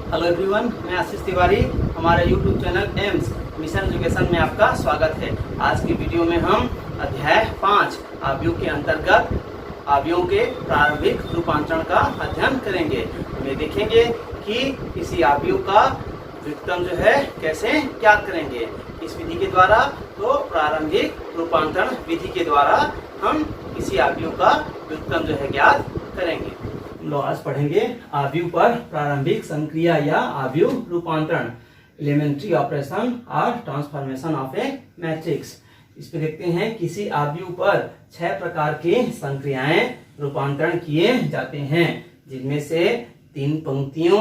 Hello everyone, मैं आशीष तिवारी। हमारे YouTube channel AIIMS mission education में आपका स्वागत है। आज की वीडियो में हम अध्याय 5 आव्यूह के अंतर्गत आव्यूहों के प्रारंभिक रूपांतरण का अध्ययन करेंगे। हमें देखेंगे कि किसी आव्यूह का व्युत्क्रम जो है कैसे ज्ञात करेंगे इस विधि के द्वारा। तो प्रारंभिक रूपांतरण विधि के द्वारा हम किसी आव्यूह का व्युत्क्रम जो है ज्ञात करेंगे। हम लोग आज पढ़ेंगे आव्यूह पर प्रारंभिक संक्रिया या आव्यूह रूपांतरण, एलिमेंट्री ऑपरेशन और ट्रांसफॉर्मेशन ऑफ ए मैट्रिक्स। इस पे देखते हैं किसी आव्यूह पर 6 प्रकार की संक्रियाएं रूपांतरण किए जाते हैं, जिनमें से 3 पंक्तियों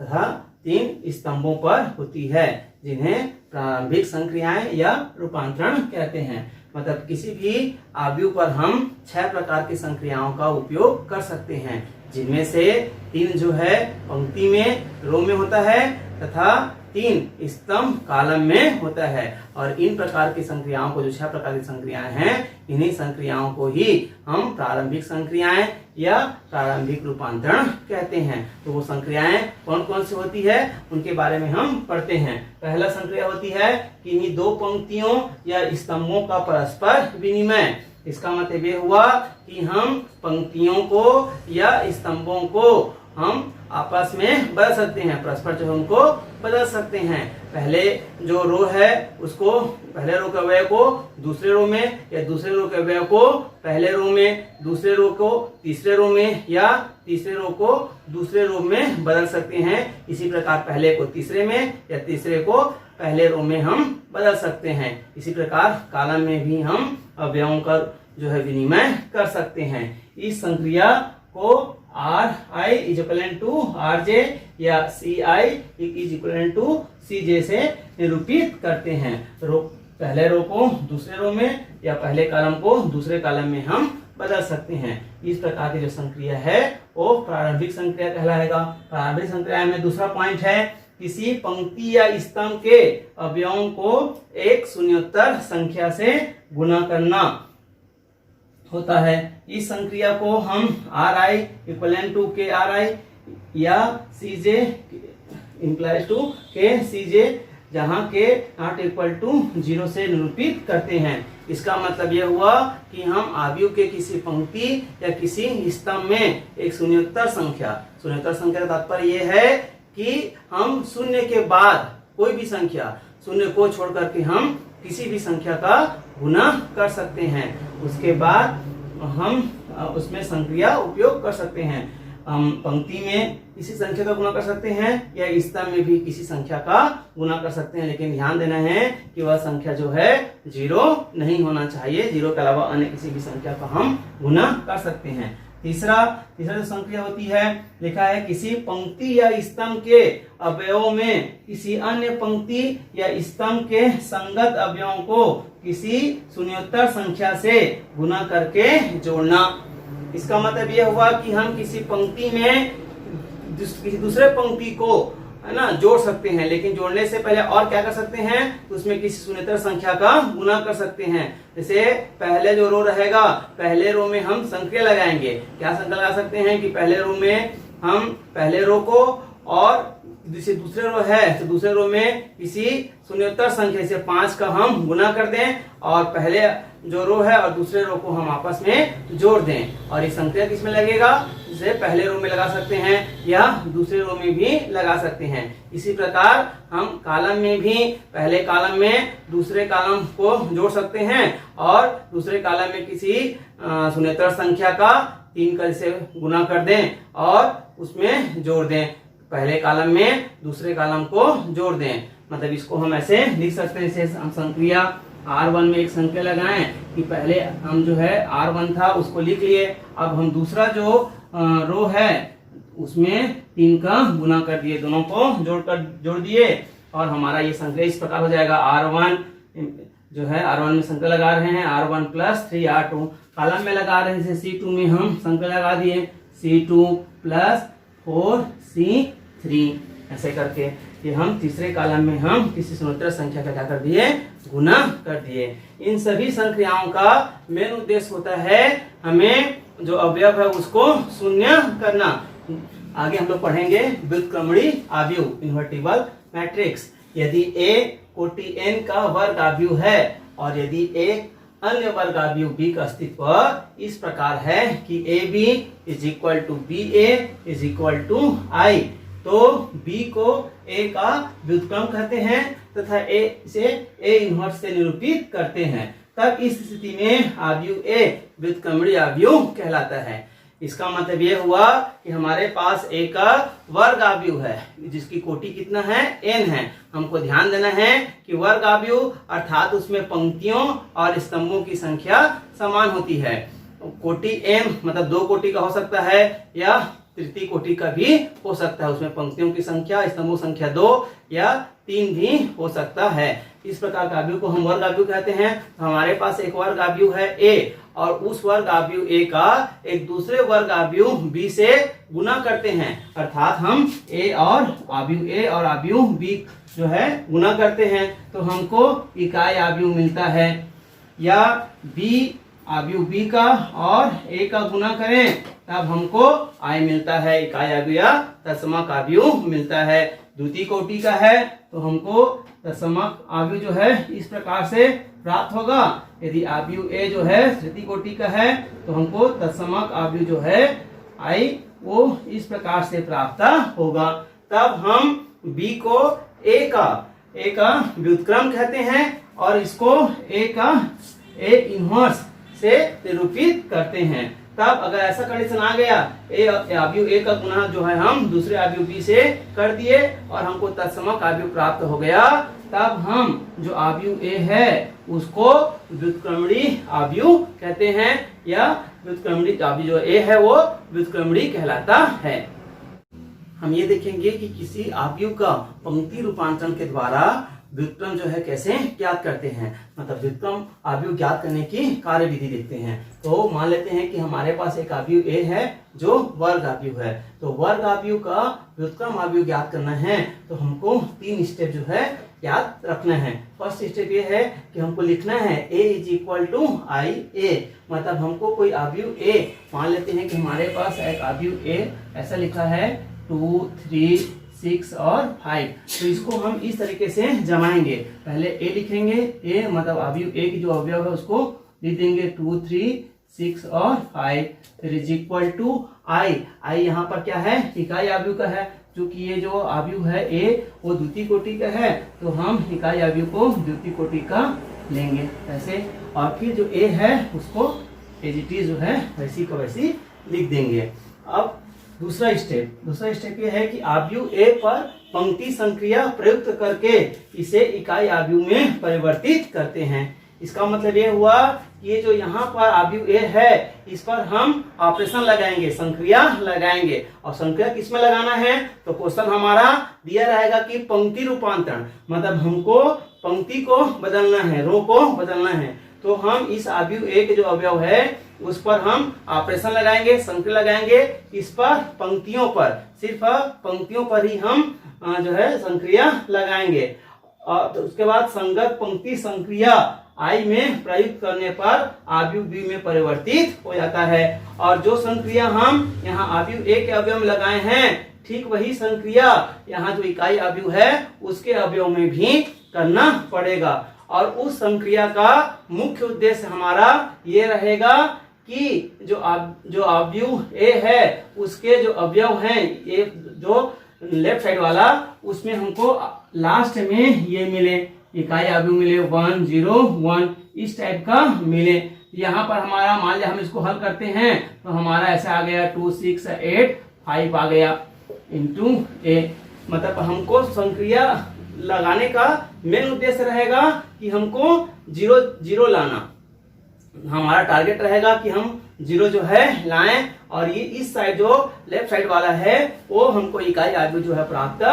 तथा 3 स्तंभों पर होती है, जिन्हें प्रारंभिक संक्रियाएं या रूपांतरण कहते हैं। मतलब किसी भी आव्यूह पर हम 6 प्रकार की संक्रियाओं का उपयोग कर सकते हैं, जिनमें से 3 जो है पंक्ति में रो में होता है तथा 3 स्तंभ कॉलम में होता है। और इन प्रकार की संक्रियाओं को, जो 6 प्रकार की संक्रियाएं हैं, इन्हीं संक्रियाओं को ही हम प्रारंभिक संक्रियाएं या प्रारंभिक रूपांतरण कहते हैं। तो वो संक्रियाएं कौन कौन सी होती है उनके बारे में हम पढ़ते हैं। पहला संक्रिया होती है कि इन्हीं 2 पंक्तियों या स्तंभों का परस्पर विनिमय। इसका मतलब ये हुआ कि हम पंक्तियों को या स्तंभों को हम आपस में बदल सकते हैं, परस्पर जो है उनको बदल सकते हैं। पहले जो रो है उसको, पहले रो के अवयव को दूसरे रो में, या दूसरे रो के अवयव को पहले रो में, दूसरे रो को तीसरे रो में, या तीसरे रो को दूसरे रो में बदल सकते हैं। इसी प्रकार पहले को तीसरे में या तीसरे को पहले रो में हम बदल सकते हैं। इसी प्रकार कॉलम में भी हम अवयवों का जो है विनिमय कर सकते हैं। इस संक्रिया को Ri is equivalent to Rj या Ci is equivalent to Cj से निरूपित करते हैं। पहले रो को दूसरे रो में या पहले कॉलम को दूसरे कॉलम में हम बदल सकते हैं। इस प्रकार की जो संक्रिया है वो प्रारंभिक संक्रिया कहलाएगा। प्रारंभिक संक्रिया में दूसरा पॉइंट है, किसी पंक्ति या स्तंभ के अवयवों को एक शून्योत्तर संख्या से गुणा करना होता है। इस संक्रिया को हम Ri इक्वलेंट टू के Ri या Cj इम्प्लाइज टू के Cj, जहाँ के नॉट इक्वल टू 0 से निरूपित करते हैं। इसका मतलब यह हुआ कि हम आव्यूह के किसी पंक्ति या किसी स्तंभ में एक शून्योत्तर संख्या का तात्पर्य यह है कि हम शून्य के बाद कोई भी संख्या, शून्य को छोड़ करके हम किसी भी संख्या का गुणा कर सकते हैं। उसके बाद हम उसमें संक्रिया उपयोग कर सकते हैं। हम पंक्ति में किसी संख्या का गुणा कर सकते हैं या स्तंभ में भी किसी संख्या का गुणा कर सकते हैं, लेकिन ध्यान देना है कि वह संख्या जो है 0 नहीं होना चाहिए। 0 के अलावा अन्य किसी भी संख्या का हम गुणा कर सकते हैं। तीसरा जो संक्रिया होती है, लिखा है किसी पंक्ति या स्तंभ के अवयवों में किसी अन्य पंक्ति या स्तंभ के संगत अवयवों को किसी शून्योत्तर संख्या से गुणा करके जोड़ना। इसका मतलब यह हुआ कि हम किसी पंक्ति में किसी दूसरे पंक्ति को, है ना, जोड़ सकते हैं, लेकिन जोड़ने से पहले और क्या कर सकते हैं, तो उसमें किसी शून्योत्तर संख्या का गुणा कर सकते हैं। जैसे पहले जो रो रहेगा, पहले रो में हम संक्रिया लगाएंगे। क्या संक्रिया लगा सकते हैं कि पहले रो में हम पहले रो को, और जैसे दूसरे रो है तो दूसरे रो में किसी शून्योत्तर संख्या जैसे 5 का हम गुणा कर दें, और पहले जो रो है और दूसरे रो को हम आपस में जोड़ दें। और ये संक्रिया किसमें लगेगा, जैसे पहले रो में लगा सकते हैं या दूसरे रो में भी लगा सकते हैं। इसी प्रकार हम कॉलम में भी पहले कॉलम में दूसरे कॉलम को जोड़ सकते हैं, और दूसरे कॉलम में किसी शून्योत्तर संख्या का 3 का जैसे गुणा कर दें और उसमें जोड़ दें। पहले कॉलम में दूसरे कॉलम को जोड़ दें। मतलब इसको हम ऐसे लिख सकते हैं, जैसे हम संक्रिया R1 में एक संक्रिया लगाएं कि पहले हम जो है R1 था उसको लिख लिए, अब हम दूसरा जो रो है उसमें 3 का गुणा कर दिए, दोनों को जोड़ दिए, और हमारा ये संक्रिया इस प्रकार हो जाएगा। R1 जो है R1 में संक्रिया लगा रहे हैं R1 प्लस 3R2, कॉलम में लगा रहे हैं जैसे C2 में हम संक्रिया लगा दिए C2 प्लस 4C3, ऐसे करके ये हम तीसरे कॉलम में हम किसी शून्योत्तर संख्या का क्या कर दिए, गुणा कर दिए। इन सभी संक्रियाओं का मेन उद्देश्य होता है हमें जो अवयव है उसको शून्य करना। आगे हम लोग पढ़ेंगे व्युत्क्रमणी आव्यूह इन्वर्टिबल मैट्रिक्स। यदि ए कोटि n का वर्ग आव्यूह है और यदि एक अन्य वर्ग आव्यूह b का अस्तित्व इस प्रकार है कि A B is equal to B A is equal to I, तो b को a का व्युत्क्रम कहते हैं तथा a से a इन्वर्स से निरूपित करते हैं। तब इस स्थिति में आव्यूह a व्युत्क्रमणी आव्यूह कहलाता है। इसका मतलब यह हुआ कि हमारे पास a का वर्ग आव्यूह है जिसकी कोटि कितना है, n है। हमको ध्यान देना है कि वर्ग आव्यूह अर्थात उसमें पंक्तियों और स्तंभों की संख्या समान होती है। कोटि m मतलब 2 कोटि का हो सकता है या तृतीय कोटि का भी हो सकता है। उसमें पंक्तियों की संख्या, स्तंभों संख्या 2 या 3 भी हो सकता है। इस प्रकार का आव्यूह को हम वर्ग आव्यूह कहते हैं। तो हमारे पास एक वर्ग आव्यूह है a और उस वर्ग आव्यूह a का एक दूसरे वर्ग आव्यूह b से गुना करते हैं, अर्थात हम a और आव्यूह b जो है गुना करते हैं तो हमको इकाई आव्यूह मिलता है। या b आव्यूह b का और a का गुना करें तब हमको i मिलता है, इकाई आव्यूह या तत्समक आव्यूह मिलता है। द्वितीय कोटि का है तो हमको तत्समक आव्यूह जो है इस प्रकार से प्राप्त होगा। यदि आव्यूह a जो है तृतीय कोटि का है तो हमको तत्समक आव्यूह जो है i वो इस प्रकार से प्राप्त होगा। तब हम b को a का व्युत्क्रम कहते हैं और इसको a इन्वर्स से निरूपित करते हैं। तब अगर ऐसा कंडीशन आ गया आव्यूह a का गुना जो है हम दूसरे आव्यूह b से कर दिए और हमको तत्समक आव्यूह प्राप्त हो गया, तब हम जो आव्यूह a है उसको व्युत्क्रमणी आव्यूह कहते हैं या व्युत्क्रमणी आव्यूह जो a है वो व्युत्क्रमणी कहलाता है। हम ये देखेंगे कि किसी आव्यूह का पंक्ति रूपांतरण के द्वारा व्युत्क्रम जो है कैसे ज्ञात करते हैं, मतलब व्युत्क्रम आव्यूह ज्ञात करने की कार्य विधि देखते हैं। तो मान लेते हैं कि हमारे पास एक आव्यूह a है जो वर्ग आव्यूह है, तो वर्ग आव्यूह का व्युत्क्रम आव्यूह ज्ञात करना है तो हमको 3 स्टेप जो है याद रखना है। फर्स्ट स्टेप ये है कि हमको लिखना है a इज इक्वल टू आई ए, मतलब हमको कोई आव्यूह a मान लेते हैं कि हमारे पास एक आव्यूह a ऐसा लिखा है 2, 3, 6 और 5, तो इसको हम इस तरीके से जमाएंगे। पहले a लिखेंगे, a मतलब आव्यूह a की जो अवयव है उसको लिख देंगे 2, 3, 6 और 5, फिर इज इक्वल टू i यहाँ पर क्या है, इकाई आव्यूह का है। चूंकि ये जो आव्यूह है a वो द्वितीय कोटि का है तो हम इकाई आव्यूह को द्वितीय कोटि का लेंगे ऐसे, और फिर जो a है उसको एज इट इज जो है वैसी का वैसी लिख देंगे। अब दूसरा स्टेप ये है कि आव्यूह a पर पंक्ति संक्रिया प्रयुक्त करके इसे इकाई आव्यूह में परिवर्तित करते हैं। इसका मतलब ये हुआ कि ये जो यहाँ पर आव्यूह a है इस पर हम ऑपरेशन लगाएंगे, संक्रिया लगाएंगे। और संक्रिया किसमें लगाना है, तो क्वेश्चन हमारा दिया रहेगा कि पंक्ति रूपांतरण, मतलब हमको पंक्ति को बदलना है, रो को बदलना है। तो हम इस आव्यूह a के जो अवयव है उस पर हम ऑपरेशन लगाएंगे, संक्रिया लगाएंगे। इस पर पंक्तियों पर, सिर्फ पंक्तियों पर ही हम जो है संक्रिया लगाएंगे। और तो उसके बाद संगत पंक्ति संक्रिया I में प्रयुक्त करने पर आव्यूह B में परिवर्तित हो जाता है। और जो संक्रिया हम यहाँ आव्यूह A के अवयव में लगाए हैं ठीक वही संक्रिया यहाँ जो इकाई आव्यूह है उसके अवयव में भी करना पड़ेगा। और उस संक्रिया का मुख्य उद्देश्य हमारा ये रहेगा कि जो आव्यूह A है उसके जो अवयव हैं ये जो लेफ्ट साइड वाला उसमें हमको लास्ट में ये मिले, इकाई आव्यूह मिले 1, 0, 1 इस टाइप का मिले। यहाँ पर हमारा मान लिया हम इसको हल करते हैं तो हमारा ऐसा आ गया 2, 6, 8, 5 आ गया इंटू a। मतलब हमको संक्रिया लगाने का मेन उद्देश्य रहेगा कि हमको 0, 0 लाना, हमारा टारगेट रहेगा कि हम 0 जो है लाएं। और ये इस साइड जो लेफ्ट साइड वाला है वो हमको इकाई आव्यूह जो है प्राप्त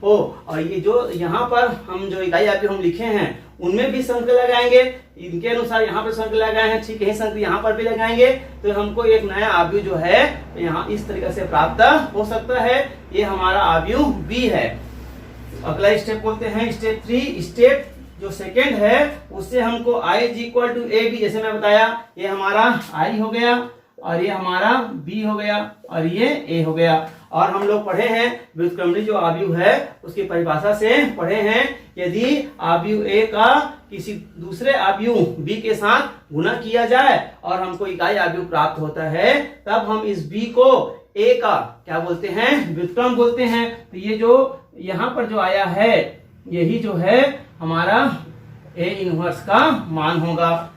हो। और ये जो यहाँ पर हम जो इकाई आव्यूह हम लिखे हैं उनमें भी संक्रिया लगाएंगे, इनके अनुसार यहाँ पर संक्रिया लगाए हैं, ठीक यही संक्रिया यहाँ पर भी लगाएंगे तो हमको एक नया आव्यूह जो है यहाँ इस तरीके से प्राप्त हो सकता है। ये हमारा आव्यूह B है। अगला स्टेप बोलते हैं स्टेप 3। स्टेप जो सेकेंड है उससे हमको I is equal to A B, जैसे मैं बताया ये हमारा I हो गया और ये हमारा B हो गया और ये A हो गया। और हम लोग पढ़े हैं व्युत्क्रमणी जो आव्यूह है उसकी परिभाषा से पढ़े हैं, यदि आव्यूह ए का किसी दूसरे आव्यूह बी के साथ गुना किया जाए और हमको इकाई आव्यूह प्राप्त होता है, तब हम इस बी को ए का क्या बोलते हैं, व्युत्क्रम बोलते हैं। तो ये जो यहाँ पर जो आया है यही जो है हमारा ए इनवर्स का मान होगा।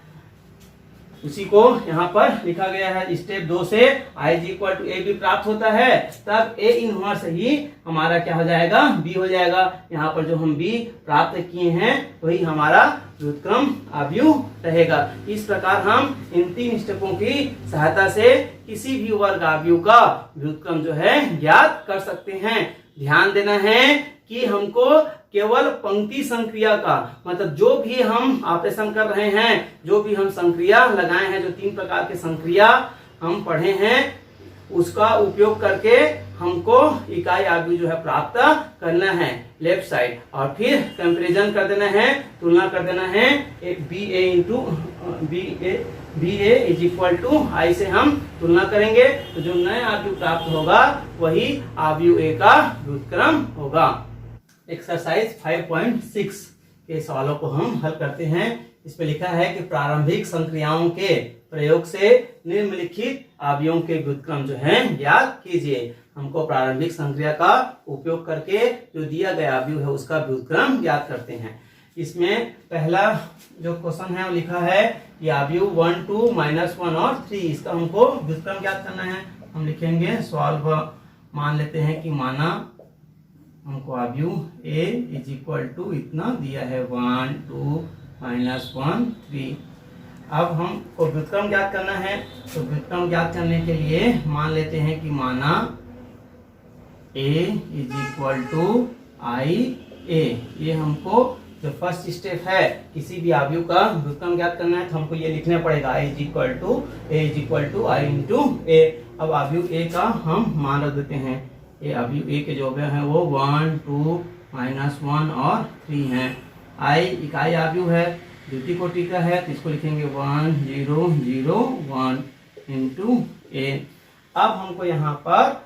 उसी को यहाँ पर लिखा गया है। स्टेप 2 से i equal to A B प्राप्त होता है, तब ए इनवर्स ही हमारा क्या हो जाएगा, बी हो जाएगा। यहाँ पर जो हम बी प्राप्त किए हैं वही हमारा व्युत्क्रम आव्यूह रहेगा। इस प्रकार हम इन 3 स्टेपों की सहायता से किसी भी वर्ग आव्यूह का व्युत्क्रम जो है ज्ञात कर सकते हैं। ध्यान देना है कि हमको केवल पंक्ति संक्रिया का, मतलब जो भी हम ऑपरेशन कर रहे हैं, जो भी हम संक्रिया लगाए हैं, जो 3 प्रकार के संक्रिया हम पढ़े हैं, उसका उपयोग करके हमको इकाई आव्यूह जो है प्राप्त करना है लेफ्ट साइड, और फिर कंपैरिजन कर देना है, तुलना कर देना है। B A is equal to I से हम तुलना करेंगे, तो जो नया आव्यूह प्राप्त होगा वही आव्यूह ए का व्युत्क्रम होगा। एक्सरसाइज 5.6 के सवालों को हम हल करते हैं। इसमें लिखा है कि प्रारंभिक संक्रियाओं के प्रयोग से निम्नलिखित आव्यूहों के व्युत्क्रम जो है ज्ञात कीजिए। हमको प्रारंभिक संक्रिया का उपयोग करके जो दिया गया आव्यूह है उसका व्युत्क्रम ज्ञात करते हैं। इसमें पहला जो क्वेश्चन है वो लिखा है कि आव्यूह 1, 2, -1 और 3, इसका हमको व्युत्क्रम ज्ञात करना है। हम लिखेंगे सॉल्व। मान लेते हैं कि माना हमको आव्यूह ए इज इक्वल टू इतना दिया है 1, 2, -1, 3। अब हमको व्युत्क्रम ज्ञात करना है, तो व्युत्क्रम ज्ञात करने के लिए मान लेते हैं कि माना ए इज इक्वल टू आई ए। ये हमको जो फर्स्ट स्टेप है किसी भी आव्यूह का व्युत्क्रम ज्ञात करना है, तो हमको ये लिखना पड़ेगा A is equal to I into A. अब आव्यूह ए का हम मान रख देते हैं। ये आव्यूह ए के जो है वो 1, 2, -1 और 3 हैं। आई इकाई आव्यूह है, द्वितीय कोटि का है, तो इसको लिखेंगे 1, 0, 0, 1 इंटू ए। अब हमको यहाँ पर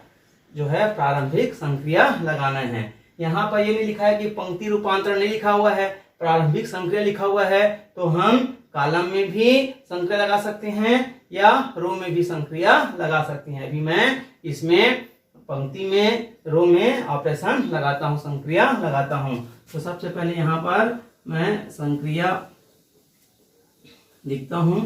जो है प्रारंभिक संक्रिया लगाना है। यहाँ पर ये नहीं लिखा है कि पंक्ति रूपांतरण नहीं लिखा हुआ है, प्रारंभिक संक्रिया लिखा हुआ है, तो हम कॉलम में भी संक्रिया लगा सकते हैं या रो में भी संक्रिया लगा सकते हैं। अभी मैं इसमें पंक्ति में, रो में ऑपरेशन लगाता हूँ, संक्रिया लगाता हूँ। तो सबसे पहले यहाँ पर मैं संक्रिया लिखता हूँ।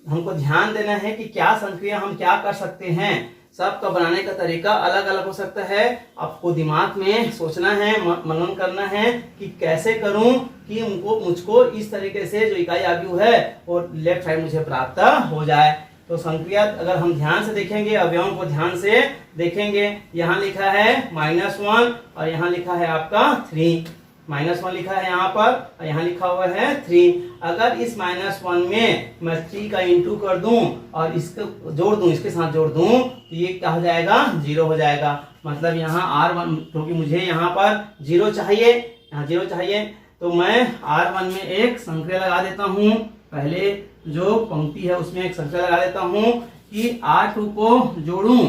हमको ध्यान देना है कि क्या संक्रिया हम क्या कर सकते हैं। सबका बनाने का तरीका अलग अलग हो सकता है। आपको दिमाग में सोचना है, मनन करना है कि कैसे करूं कि मुझको इस तरीके से जो इकाई आव्यूह है और लेफ्ट साइड मुझे प्राप्त हो जाए। तो संक्रिया अगर हम ध्यान से देखेंगे, अवयवों को ध्यान से देखेंगे, यहाँ लिखा है -1 और यहाँ लिखा है आपका 3। -1 लिखा है यहाँ पर और यहाँ लिखा हुआ है 3। अगर इस -1 में मैं 3 का इंटू कर दूं और इसको जोड़ दूं, इसके साथ जोड़ दूं, तो ये क्या हो जाएगा, 0 हो जाएगा। मतलब यहाँ R1, क्योंकि मुझे यहाँ पर 0 चाहिए, यहाँ 0 चाहिए, तो मैं R1 में एक संक्रिया लगा देता हूँ। पहले जो पंक्ति है उसमें एक संक्रिया लगा देता हूँ कि R2 को जोड़ूं,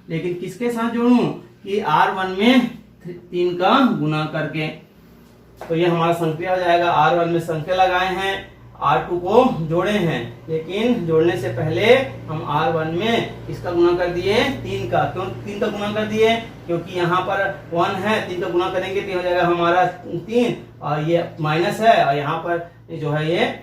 लेकिन किसके साथ जोड़ूं कि R1 में 3 का गुना करके। तो ये हमारा संक्रिया हो जाएगा। R1 में संक्रिया लगाए हैं, R2 को जोड़े हैं, लेकिन जोड़ने से पहले हम R1 में इसका गुना कर दिए 3 का। क्यों 3 का गुना कर दिए? क्योंकि यहाँ पर 1 है, 3 का गुना करेंगे तो हो जाएगा हमारा 3, और ये माइनस है और यहाँ पर जो है ये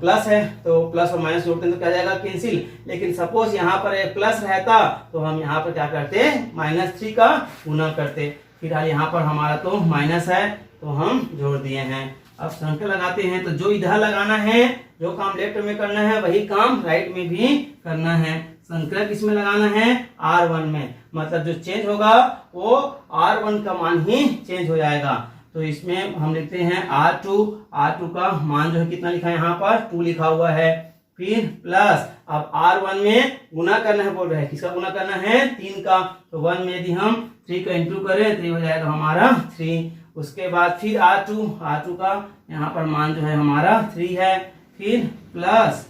प्लस है, तो प्लस और माइनस जोड़ते हैं तो क्या जाएगा, कैंसिल। लेकिन सपोज यहाँ पर एक प्लस रहता तो हम यहाँ पर क्या करते, -3 का गुना करते। फिलहाल यहाँ पर हमारा तो माइनस है तो हम जोड़ दिए हैं। अब संख्या लगाते हैं, तो जो इधर लगाना है, जो काम लेफ्ट में करना है वही काम राइट में भी करना है। संख्या किस में लगाना है, R1 में। मतलब जो चेंज होगा वो R1 का मान ही चेंज हो जाएगा। तो इसमें हम लिखते हैं R2 का मान जो है कितना लिखा है, यहाँ पर 2 लिखा हुआ है। फिर प्लस, अब R1 में गुना करना है, बोल रहे हैं किसका गुना करना है, 3 का। तो 1 में यदि हम 3 का इंटू करें तो ये हो जाएगा हमारा 3। उसके बाद फिर R2 का यहाँ पर मान जो है हमारा 3 है। फिर प्लस,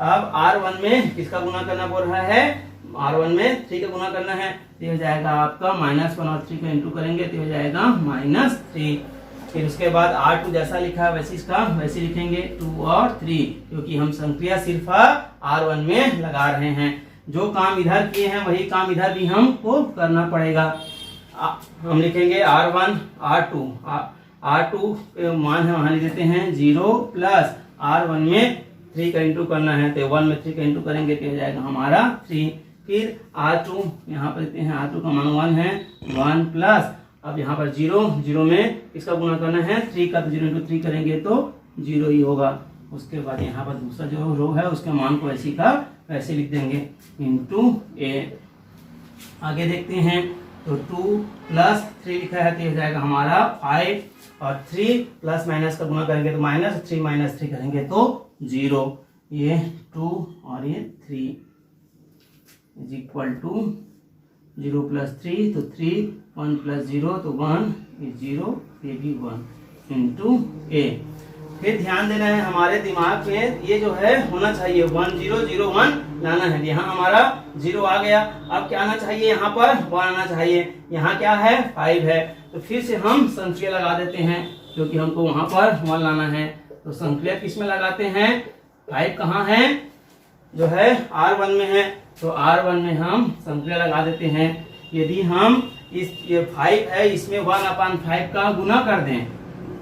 अब R1 में किसका गुना करना बोल रहा है, R1 में 3 का गुना करना है, तो हो जाएगा आपका -1 और 3 का इंटू करेंगे तो हो जाएगा -3। फिर उसके बाद R2 जैसा लिखा है वैसे इसका वैसे लिखेंगे 2 और 3, क्योंकि हम संक्रिया सिर्फ R1 में लगा रहे हैं। जो काम इधर किए हैं वही काम इधर भी हमको करना पड़ेगा। हम लिखेंगे R1 R2 मान है वहां लिख देते हैं 0 प्लस R1 में 3 का इंटू करना है, तो 1 में 3 का इंटू करेंगे तो हो जाएगा हमारा 3। फिर R2 यहाँ पर देते हैं, R2 का मान 1 है, 1 प्लस अब यहाँ पर 0 में इसका गुना करना है 3 का, तो 0 इंटू 3 करेंगे तो 0 ही होगा। उसके बाद यहाँ पर दूसरा जो रो है उसके मान को ऐसी का वैसे लिख देंगे इंटू A। आगे देखते हैं तो 2 प्लस 3 लिखा है तो हो जाएगा हमारा 5, और 3 प्लस माइनस का गुना करेंगे तो -3 -3 करेंगे तो 0। ये 2 और ये 3 इज इक्वल टू 0 प्लस 3 तो 3, 1 प्लस 0 तो 1 इज 0, ये भी 1 इंटू A। फिर ध्यान देना है हमारे दिमाग में ये जो है होना चाहिए 1 0 0 1 लाना है। यहाँ हमारा 0 आ गया, अब क्या आना चाहिए, यहाँ पर 1 आना चाहिए। यहाँ क्या है 5 है, तो फिर से हम संक्रिया लगा देते हैं क्योंकि हमको वहां पर 1 लाना है। तो संक्रिया किस में लगाते हैं, 5 कहाँ है, जो है R1 में है, तो R1 में हम संक्रिया लगा देते हैं। यदि हम ये 5 है इसमें 1/5 का गुना कर दें,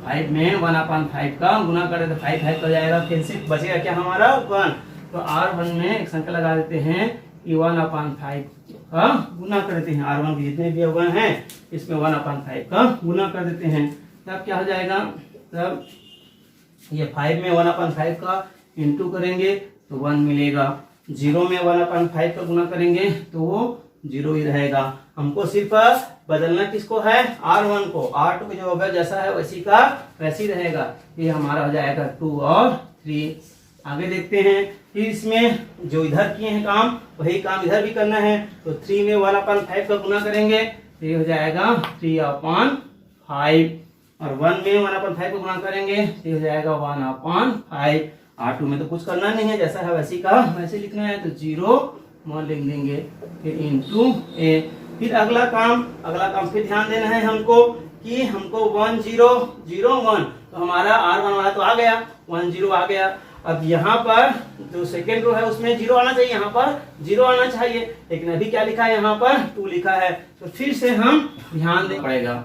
5 में 1/5 का गुना कर दें तो 5 हो जाएगा, फिर से बचेगा क्या हमारा 1। तो R1 में एक संख्या लगा देते हैं कि 1/5 का गुना कर देते हैं। R1 के जितने भी अवयव हैं इसमें 1/5 का गुना कर देते हैं, तब क्या हो जाएगा, तब ये 5 में 1/5 का इंटू करेंगे तो 1 मिलेगा। 0 में 1/5 का गुना करेंगे तो वो 0 ही रहेगा। हमको सिर्फ बदलना किसको है, R1 को। R2 के जो अवयव जैसा है वैसी का वैसी रहेगा। ये हमारा हो जाएगा 2 और 3। आगे देखते हैं, फिर इसमें जो इधर किए हैं काम वही काम इधर भी करना है, तो 3 में 1/5 का गुना करेंगे तो ये हो जाएगा 3/5, और 1 में 1/5 का गुना करेंगे तो ये हो जाएगा 1/5। R2 में तो कुछ करना नहीं है, जैसा है वैसी का वैसे लिखना है, तो 0 1 लिख देंगे, फिर इंटू A। फिर अगला काम फिर ध्यान देना है हमको कि हमको 1 0 0 1, तो हमारा R1 वाला तो आ गया, 1 0 आ गया। अब यहाँ पर जो सेकेंड रो है उसमें 0 आना चाहिए, यहाँ पर 0 आना चाहिए, लेकिन अभी क्या लिखा है, यहाँ पर 2 लिखा है, तो फिर से हम ध्यान देना पड़ेगा।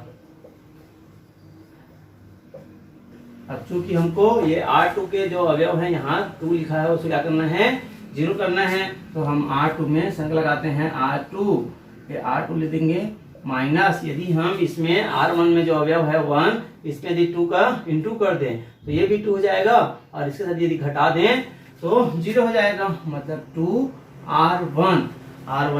अब चूंकि हमको ये R2 के जो अवयव है यहाँ 2 लिखा है उसे क्या करना है, 0 करना है, तो हम R2 में संख्या लगाते हैं R2, फिर R2 लिख देंगे माइनस, यदि हम इसमें R1 में जो अवयव है 1, इसमें यदि 2 का इंटू कर दें तो ये भी 2 हो जाएगा, और इसके साथ यदि घटा दें तो 0 हो जाएगा, मतलब 2R1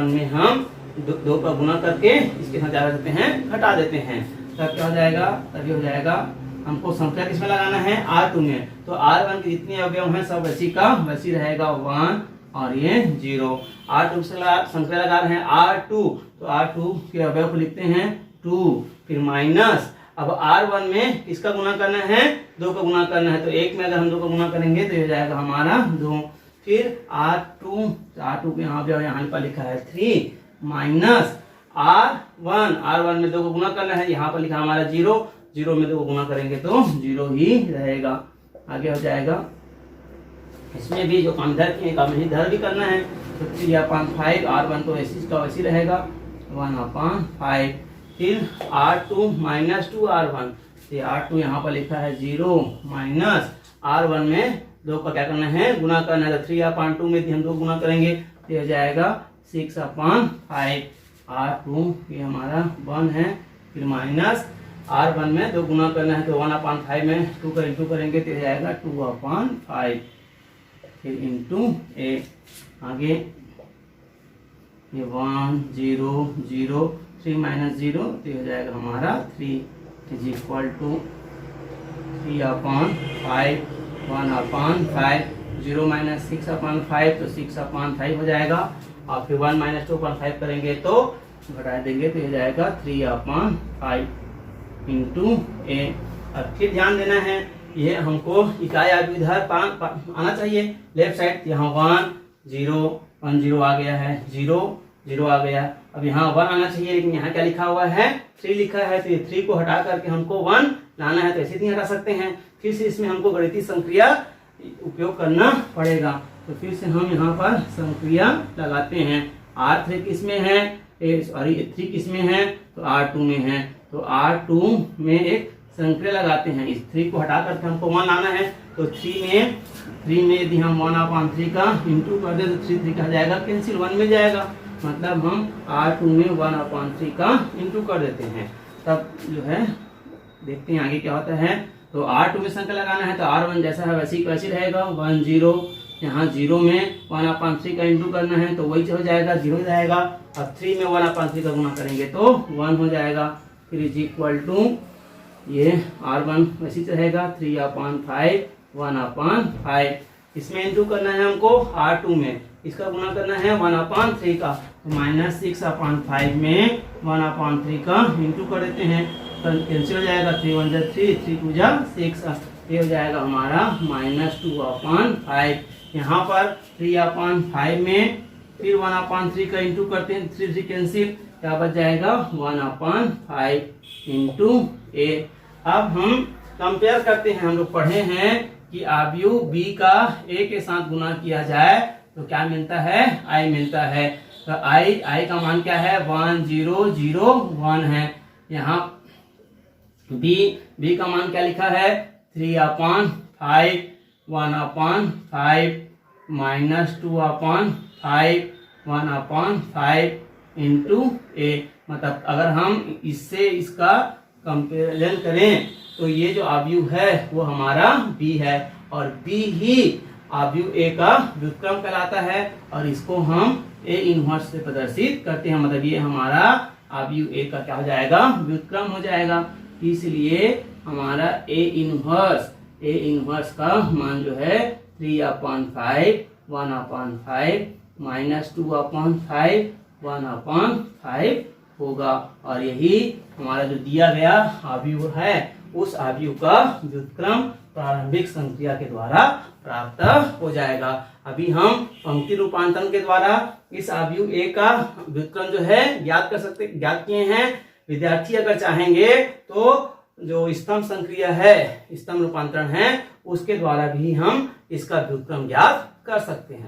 में हम 2 का गुना करके इसके साथ क्या करते हैं, घटा देते हैं, तब क्या हो जाएगा, तभी हो जाएगा। हमको संख्या किसमें लगाना है, R2 में, तो R1 के जितने अवयव हैं सब वैसी का वैसी रहेगा, 1 और ये 0। R2 से संख्या लगा रहे हैं R2, तो R2 के अवयव को लिखते हैं 2, फिर माइनस, अब R1 में किसका गुना करना है, 2 का गुना करना है, तो 1 में अगर हम 2 का गुना करेंगे तो ये हो जाएगा हमारा 2। फिर R2 के यहाँ पर लिखा है 3 माइनस R1 में 2 को गुना करना है, यहाँ पर लिखा हमारा 0 में 2 को गुना करेंगे तो 0 ही रहेगा। आगे हो जाएगा, इसमें भी जो काम इधर किए काम इधर भी करना है, तो 3/5 R1 तो ऐसी का वैसी रहेगा 1/5। फिर R2 माइनस 2R1, ये R2 यहाँ पर लिखा है 0 माइनस R1 में 2 का क्या करना है, गुना करना है, तो 3/2 में हम 2 गुना करेंगे तो ये हो जाएगा 6/5। R2 ये हमारा 1 है, फिर माइनस R1 में 2 गुना करना है, तो 1/5 में 2 का इंटू करेंगे तो हो जाएगा 2/5, फिर इंटू A। आगे ये 1 0 0 3 माइनस 0 तो हो जाएगा हमारा 3 इज इक्वल टू 3/5 1/5, 0 माइनस 6/5 तो 6/5 हो जाएगा, और फिर 1 माइनस 2/5 करेंगे तो घटा देंगे तो हो जाएगा 3/5 इंटू A। अब फिर ध्यान देना है, ये हमको इकाई आगे इधर आना चाहिए लेफ्ट साइड, यहाँ 1 0 1 0 आ गया है, 0 0 आ गया। अब यहाँ 1 आना चाहिए, लेकिन यहाँ क्या लिखा हुआ है 3 लिखा है, तो ये 3 को हटा करके हमको 1 लाना है, तो ऐसे नहीं हटा सकते हैं। फिर से इसमें हमको गणितीय संक्रिया उपयोग करना पड़ेगा। तो फिर से हम यहाँ पर संक्रिया लगाते हैं। R3 किस में है, सॉरी 3 किस में है, तो R2 में है। तो R2 में एक संक्रिया लगाते हैं। इस 3 को हटा करके हमको 1 लाना है, तो 3 में यदि हम 1/3 का इंटू कर दे तो 3 का जाएगा कैंसिल, 1 में जाएगा। मतलब हम R2 में 1/3 का इंटू कर देते हैं। तब जो है देखते हैं आगे क्या होता है। तो R2 में संख्या लगाना है, तो R1 जैसा है वैसे वैसे रहेगा 1 0। यहाँ 0 में 1/3 का इंटू करना है, तो वही हो जाएगा 0 जाएगा। अब 3 में 1/3 का गुना करेंगे तो 1 हो जाएगा। फिर इज इक्वल टू ये R1 वैसे रहेगा 3/5 1/5। इसमें इंटू करना है हमको R2 में, इसका गुना करना है 1/3 का, तो -6/5 में 1/3 का इंटू कर देते हैं, तो कैंसिल हो जाएगा। 3 1 3 3 2 6, ये हो जाएगा हमारा -2/5। यहाँ पर 3/5 में फिर 1/3 का इंटू करते हैं, 3 3 कैंसिल, क्या बच जाएगा 1/5 इंटू a। अब हम कंपेयर करते हैं। हम लोग पढ़े हैं कि अवयव b का a के साथ गुना किया जाए तो क्या मिलता है, i मिलता है। तो i का मान क्या है 1 0 0 1 है। यहाँ b का मान क्या लिखा है 3/5 1/5 -2/5 1/5 इंटू a। मतलब अगर हम इससे इसका कंपेरिजन करें तो ये जो अवयव है वो हमारा b है, और b ही अवयव a का व्युत्क्रम कहलाता है, और इसको हम a इनवर्स से प्रदर्शित करते हैं। मतलब ये हमारा अवयव a का क्या हो जाएगा, व्युत्क्रम हो जाएगा। इसलिए हमारा a इनवर्स का मान जो है 3/5 1/5 -2/5 1/5 होगा। और यही हमारा जो दिया गया अवयव है उस अवयव का व्युत्क्रम प्रारंभिक संक्रिया के द्वारा प्राप्त हो जाएगा। अभी हम पंक्ति रूपांतरण के द्वारा इस अवयव a का व्युत्क्रम जो है ज्ञात किए हैं। विद्यार्थी अगर चाहेंगे तो जो स्तंभ संक्रिया है, स्तंभ रूपांतरण है, उसके द्वारा भी हम इसका व्युत्क्रम ज्ञात कर सकते हैं।